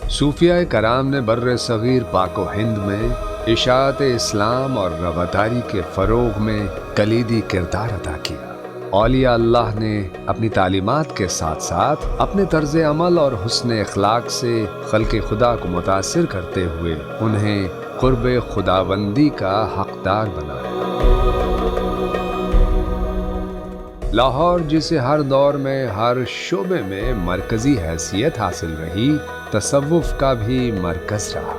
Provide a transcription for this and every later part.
صوفیاء کرام نے بر صغیر پاک و ہند میں اشاعت اسلام اور رواداری کے فروغ میں کلیدی کردار ادا کیا۔ اولیاء اللہ نے اپنی تعلیمات کے ساتھ ساتھ اپنے طرز عمل اور حسن اخلاق سے خلق خدا کو متاثر کرتے ہوئے انہیں قرب خداوندی کا حقدار بنایا۔ لاہور، جسے ہر دور میں ہر شعبے میں مرکزی حیثیت حاصل رہی، تصوف کا بھی مرکز رہا۔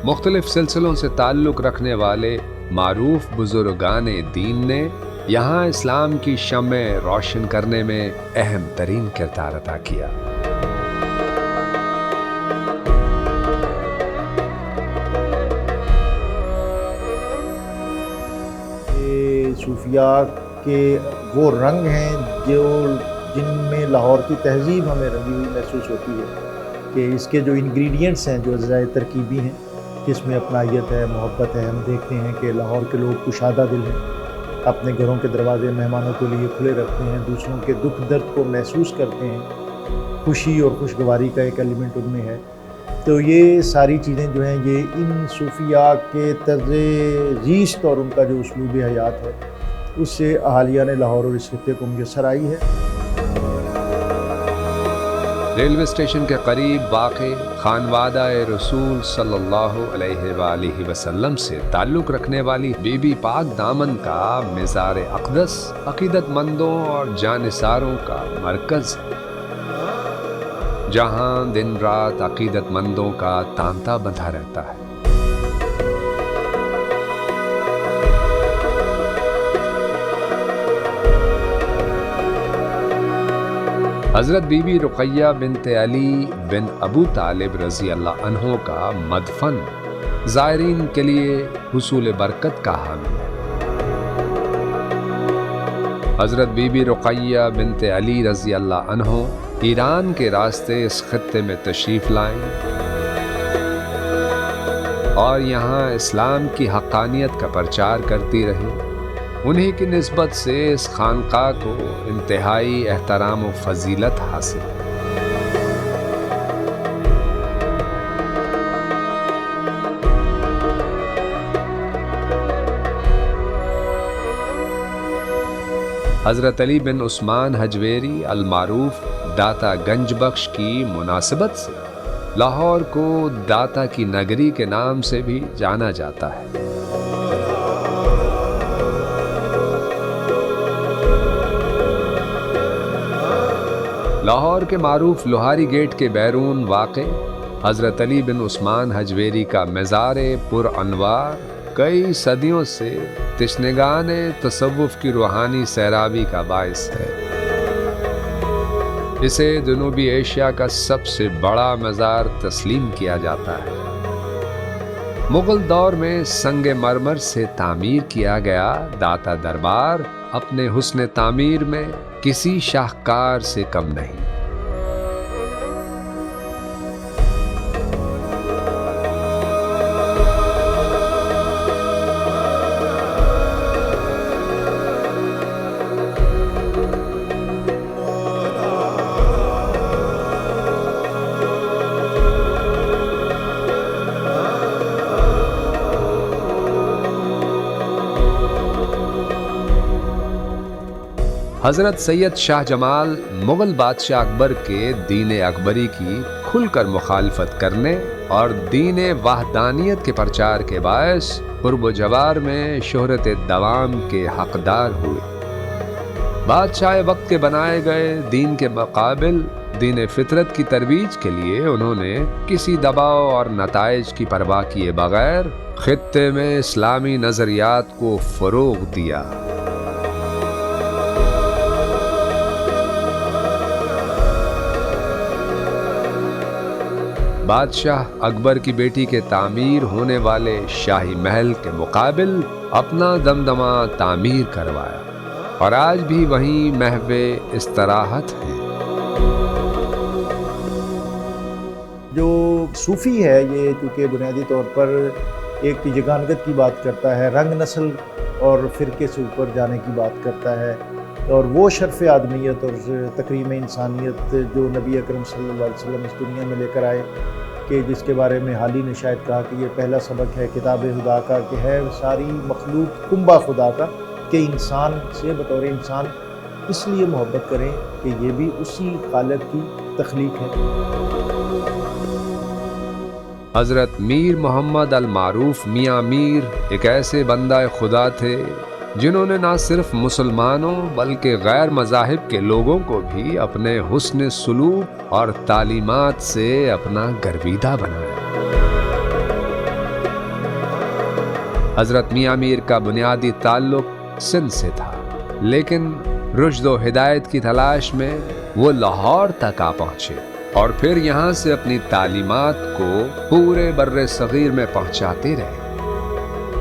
مختلف سلسلوں سے تعلق رکھنے والے معروف بزرگان دین نے یہاں اسلام کی شمع روشن کرنے میں اہم ترین کردار ادا کیا۔ صوفیاء کے وہ رنگ ہیں جن میں لاہور کی تہذیب ہمیں رنگی ہوئی محسوس ہوتی ہے، کہ اس کے جو انگریڈینٹس ہیں، جو اجزاء ترکیبی ہیں، جس میں اپنائیت ہے، محبت ہے۔ ہم دیکھتے ہیں کہ لاہور کے لوگ کشادہ دل ہیں، اپنے گھروں کے دروازے مہمانوں کے لیے کھلے رکھتے ہیں، دوسروں کے دکھ درد کو محسوس کرتے ہیں، خوشی اور خوشگواری کا ایک ایلیمنٹ ان میں ہے۔ تو یہ ساری چیزیں جو ہیں، یہ ان صوفیاء کے طرز زیست اور ان کا جو اسلوب حیات ہے، اس سے اہالیہ نے لاہور اور اس خطے کو میسر آئی ہے۔ ریلوے اسٹیشن کے قریب واقع خانوادہ رسول صلی اللہ علیہ وآلہ وسلم سے تعلق رکھنے والی بی بی پاک دامن کا مزار اقدس عقیدت مندوں اور جانثاروں کا مرکز ہے، جہاں دن رات عقیدت مندوں کا تانتا بندھا رہتا ہے۔ حضرت بی بی رقیہ بنت علی بن ابو طالب رضی اللہ عنہ کا مدفن زائرین کے لیے حصول برکت کا حامل ہے۔ حضرت بی بی رقیہ بنت علی رضی اللہ عنہ ایران کے راستے اس خطے میں تشریف لائیں اور یہاں اسلام کی حقانیت کا پرچار کرتی رہی۔ انہی کی نسبت سے اس خانقاہ کو انتہائی احترام و فضیلت حاصل ہے۔ حضرت علی بن عثمان حجویری المعروف داتا گنج بخش کی مناسبت سے لاہور کو داتا کی نگری کے نام سے بھی جانا جاتا ہے۔ لاہور کے معروف لوہاری گیٹ کے بیرون واقع حضرت علی بن عثمان حجویری کا مزار پر انوار کئی صدیوں سے تشنگان تصوف کی روحانی سیرابی کا باعث ہے۔ اسے جنوبی ایشیا کا سب سے بڑا مزار تسلیم کیا جاتا ہے۔ مغل دور میں سنگ مرمر سے تعمیر کیا گیا داتا دربار اپنے حسن تعمیر میں کسی شاہکار سے کم نہیں۔ حضرت سید شاہ جمال مغل بادشاہ اکبر کے دین اکبری کی کھل کر مخالفت کرنے اور دین وحدانیت کے پرچار کے باعث قرب و جوار میں شہرت دوام کے حقدار ہوئے۔ بادشاہ وقت کے بنائے گئے دین کے مقابل دین فطرت کی ترویج کے لیے انہوں نے کسی دباؤ اور نتائج کی پرواہ کیے بغیر خطے میں اسلامی نظریات کو فروغ دیا۔ بادشاہ اکبر کی بیٹی کے تعمیر ہونے والے شاہی محل کے مقابل اپنا دمدمہ تعمیر کروایا اور آج بھی وہیں محو استراحت ہے۔ جو صوفی ہے یہ چونکہ بنیادی طور پر ایک یگانگت کی بات کرتا ہے، رنگ نسل اور فرقے سے اوپر جانے کی بات کرتا ہے، اور وہ شرف آدمیت اور تکریم انسانیت جو نبی اکرم صلی اللہ علیہ وسلم اس دنیا میں لے کر آئے، کہ جس کے بارے میں حالی نے شاید کہا کہ یہ پہلا سبق ہے کتاب خدا کا کہ ہے ساری مخلوق کنبہ خدا کا، کہ انسان سے بطور انسان اس لیے محبت کریں کہ یہ بھی اسی خالق کی تخلیق ہے۔ حضرت میر محمد المعروف میاں میر ایک ایسے بندہ خدا تھے جنہوں نے نہ صرف مسلمانوں بلکہ غیر مذاہب کے لوگوں کو بھی اپنے حسن سلوک اور تعلیمات سے اپنا گرویدہ بنایا۔ حضرت میاں میر کا بنیادی تعلق سندھ سے تھا، لیکن رشد و ہدایت کی تلاش میں وہ لاہور تک آ پہنچے اور پھر یہاں سے اپنی تعلیمات کو پورے بر صغیر میں پہنچاتے رہے۔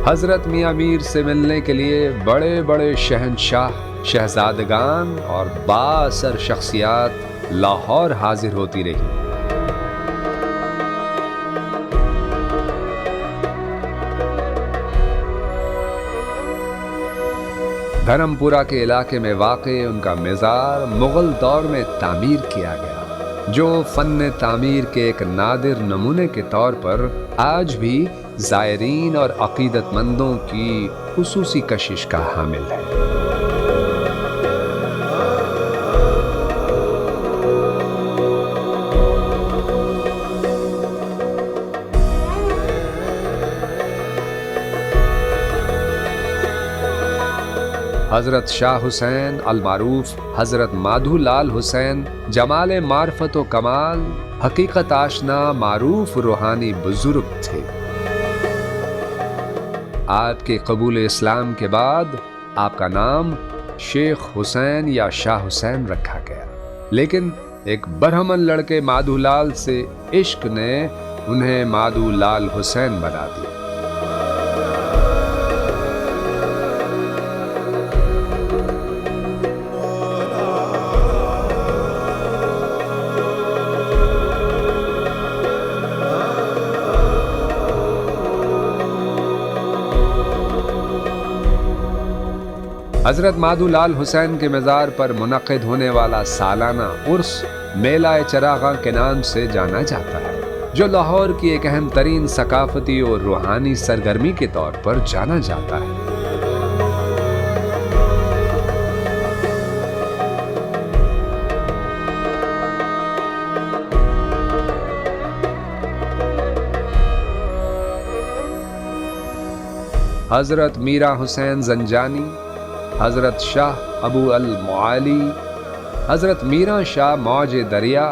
حضرت میاں میر سے ملنے کے لیے بڑے بڑے شہنشاہ، شہزادگان اور بااثر شخصیات لاہور حاضر ہوتی رہی۔ دھرم پورہ کے علاقے میں واقع ان کا مزار مغل دور میں تعمیر کیا گیا، جو فن تعمیر کے ایک نادر نمونے کے طور پر آج بھی زائرین اور عقیدت مندوں کی خصوصی کشش کا حامل ہے۔ حضرت شاہ حسین المعروف حضرت مادھو لال حسین جمال معرفت و کمال، حقیقت آشنا معروف روحانی بزرگ تھے۔ آپ کے قبول اسلام کے بعد آپ کا نام شیخ حسین یا شاہ حسین رکھا گیا، لیکن ایک برہمن لڑکے مادھو لال سے عشق نے انہیں مادھو لال حسین بنا دیا۔ حضرت مادھو لال حسین کے مزار پر منعقد ہونے والا سالانہ عرس میلہ چراغاں کے نام سے جانا جاتا ہے، جو لاہور کی ایک اہم ترین ثقافتی اور روحانی سرگرمی کے طور پر جانا جاتا ہے۔ حضرت میرا حسین زنجانی، حضرت شاہ ابو المعالی، حضرت میرا شاہ موج دریا،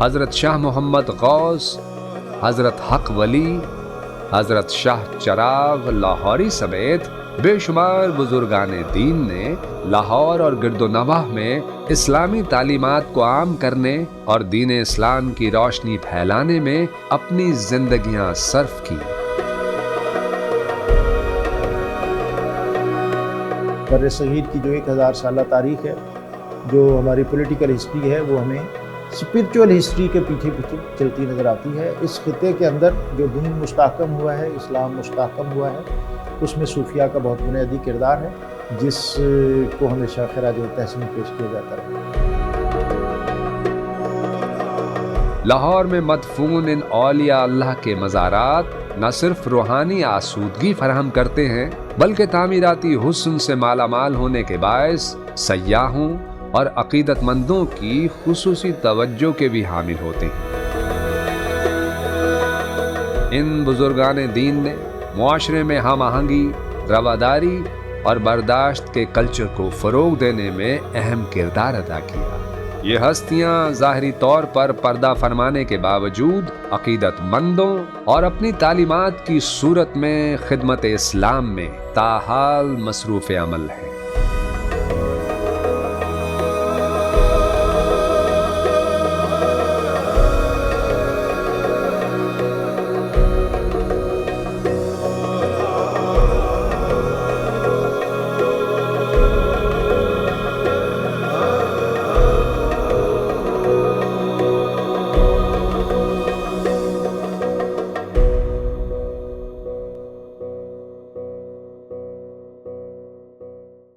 حضرت شاہ محمد غوث، حضرت حق ولی، حضرت شاہ چراغ لاہوری سمیت بے شمار بزرگان دین نے لاہور اور گرد و نواح میں اسلامی تعلیمات کو عام کرنے اور دین اسلام کی روشنی پھیلانے میں اپنی زندگیاں صرف کی۔ بر صغیر کی جو 1000 سالہ تاریخ ہے، جو ہماری پولیٹیکل ہسٹری ہے، وہ ہمیں اسپرچول ہسٹری کے پیچھے پیچھے چلتی نظر آتی ہے۔ اس خطے کے اندر جو دین مستحکم ہوا ہے، اسلام مستحکم ہوا ہے، اس میں صوفیہ کا بہت بنیادی کردار ہے، جس کو ہمیشہ خراج تحسین پیش کیا جاتا ہے۔ لاہور میں مدفون ان اولیاء اللہ کے مزارات نہ صرف روحانی آسودگی فراہم کرتے ہیں، بلکہ تعمیراتی حسن سے مالا مال ہونے کے باعث سیاحوں اور عقیدت مندوں کی خصوصی توجہ کے بھی حامل ہوتے ہیں۔ ان بزرگان دین نے معاشرے میں ہم آہنگی، رواداری اور برداشت کے کلچر کو فروغ دینے میں اہم کردار ادا کیا۔ یہ ہستیاں ظاہری طور پر پردہ فرمانے کے باوجود عقیدت مندوں اور اپنی تعلیمات کی صورت میں خدمت اسلام میں تاحال مصروف عمل ہیں۔